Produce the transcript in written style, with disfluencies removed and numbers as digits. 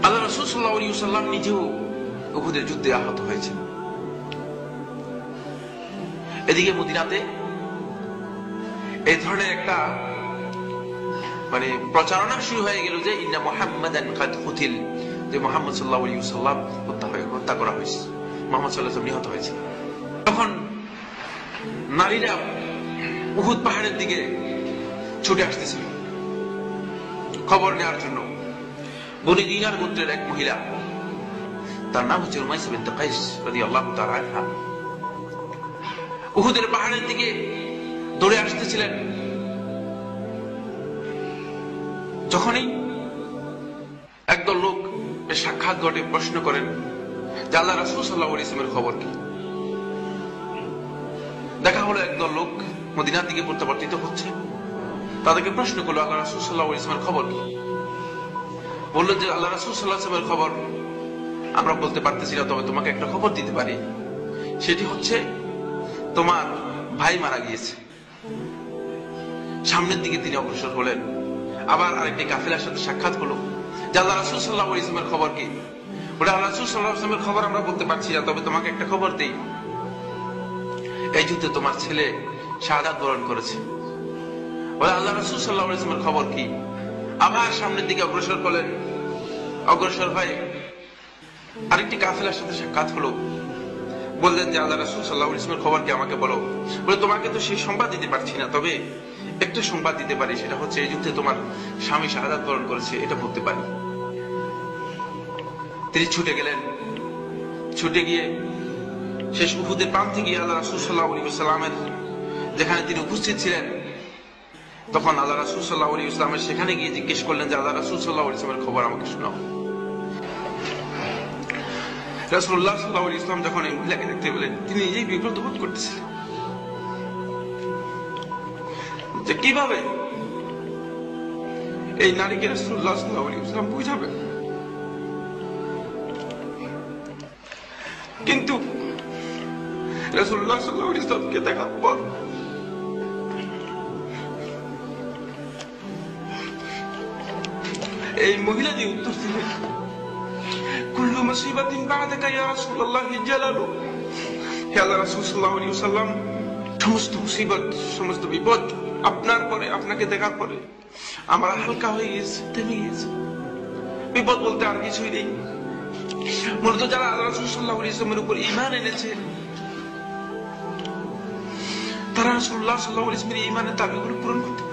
আল্লাহ রাসূল সাল্লাল্লাহু আলাইহি ওয়াসাল্লাম নিজেও উহুদের যুদ্ধে আহত হয়েছেন। এদিকে মদিনাতে এই ধরনের একটা প্রচারণা শুরু হয়ে গেল যে ইন্না মুহাম্মাদান কাদ কুতিল, যে মুহাম্মদ সাল্লাল্লাহু আলাইহি ওয়াসাল্লাম হত্যা করা হয়েছে, মুহাম্মদ সাল্লাল্লাহু আলাইহি ওয়াসাল্লাম নিহত হয়েছে। তখন নারীরা উহুদ পাহাড়ের দিকে ছুটে আসতেছিল খবর নেওয়ার জন্য। বনি দিনার গোত্রের এক মহিলা, তার নাম হচ্ছে উমাইসা বিনত কাইস রাদিয়াল্লাহু তাআলা আনহা, উহুদের পাহাড়ের দিকে দৌড়ে আসতেছিলেন। যখনই একদল লোক সাক্ষাৎ ঘটে, প্রশ্ন করেন যে আল্লাহ রাসূল সাল্লাল্লাহু আলাইহি ওয়াসাল্লামের খবর কি। দেখা হলো একদল লোক মদিনার দিকে প্রত্যাবর্তিত হচ্ছে, তাদেরকে প্রশ্ন করলো আল্লাহ রাসূল সাল্লাল্লাহু আলাইহি ওয়াসাল্লামের খবর কি। বললেন যে আল্লাহ রাসূল সাল্লাল্লাহু আলাইহি ওয়াসাল্লামের খবর আমরা বলতে পারতেছি না, তবে তোমাকে একটা খবর দিতে পারি, সেটি হচ্ছে তোমার ভাই মারা গিয়েছে। সামনের দিকে তিনি অগ্রসর হলেন। আবার আরেকটি কাফেলার সাথে সাক্ষাৎ হলো যে আল্লাহ রাসূল সাল্লাল্লাহু আলাইহি ওয়াসাল্লামের খবর কি। বলে আল্লাহ রাসূল সাল্লাল্লাহু আলাইহি ওয়াসাল্লামের খবর আমরা বলতে পারছি না, তবে তোমাকে একটা খবর দেই, এই যুদ্ধে তোমার ছেলে শাহাদাত বরণ করেছে। বলে আল্লাহ রাসূল সাল্লাল্লাহু আলাইহি ওয়াসাল্লামের খবর কি। আবার সামনের দিকে অগ্রসর করলেন। অগ্রসর হয়ে আরেকটি কাফেলার সাথে সাক্ষাৎ হলো। বললেন যে আল্লাহ রাসূল সাল্লাল্লাহু আলাইহি ওয়াসাল্লামের খবর কি, আমাকে বলো। বলে তোমাকে তো সেই সংবাদ দিতে পারছি না, তবে একটা সংবাদ দিতে পারি, সেটা হচ্ছে এই যুদ্ধে তোমার স্বামী শাহাদাত বরণ করেছে, এটা বলতে পারি। তিনি ছুটে গেলেন। ছুটে গিয়ে শেষ উহুদের প্রান্তে গিয়ে আল্লাহ রাসূল সাল্লাল্লাহু আলাইহি ওয়াসাল্লামের যেখানে তিনি উপস্থিত ছিলেন, তখন আল্লাহ রাসূল সাল্লাল্লাহু আলাইহি ওয়াসাল্লামের সেখানে গিয়ে জিজ্ঞেস করলেন যে আল্লাহ রাসূল সাল্লাল্লাহু আলাইহি ওয়াসাল্লামের খবর আমাকে শোনাও। রাসূলুল্লাহ সাল্লাল্লাহু আলাইহি ওয়াসাল্লাম যখন এই মহিলাকে দেখতে পেলেন, তিনি নিজেই বিব্রত বোধ করতেছিলেন যে কিভাবে এই নারীকে রাসূলুল্লাহ সাল্লাল্লাহু আলাইহি ওয়াসাল্লাম বুঝাবেন। কিন্তু রাসূলুল্লাহ সাল্লাল্লাহু আলাইহি ওয়াসাল্লামকে দেখার পর এই মহিলা যে উত্তর দিলেন, কুল্লু মুসিবাতিন বা'দাকা ইয়া রাসূলুল্লাহ জালালু, হে আল্লাহর রাসূল সাল্লাল্লাহু আলাইহি ওয়াসাল্লাম, সমস্ত মুসিবত, সমস্ত বিপদ আপনার পরে, আপনাকে দেখার পরে আমার হালকা হয়ে গেছে, থেমে গেছে। বিপদ বলতে আর কিছুই নেই। মূলত যারা আল্লাহ রাসূল সাল্লাল্লাহু আলাইহি ওয়াসাল্লামের উপর ঈমান এনেছে, তারা রাসূলুল্লাহ সাল্লাল্লাহু আলাইহি ওয়াসাল্লামের ঈমানের দাবিগুলো পূরণ করতে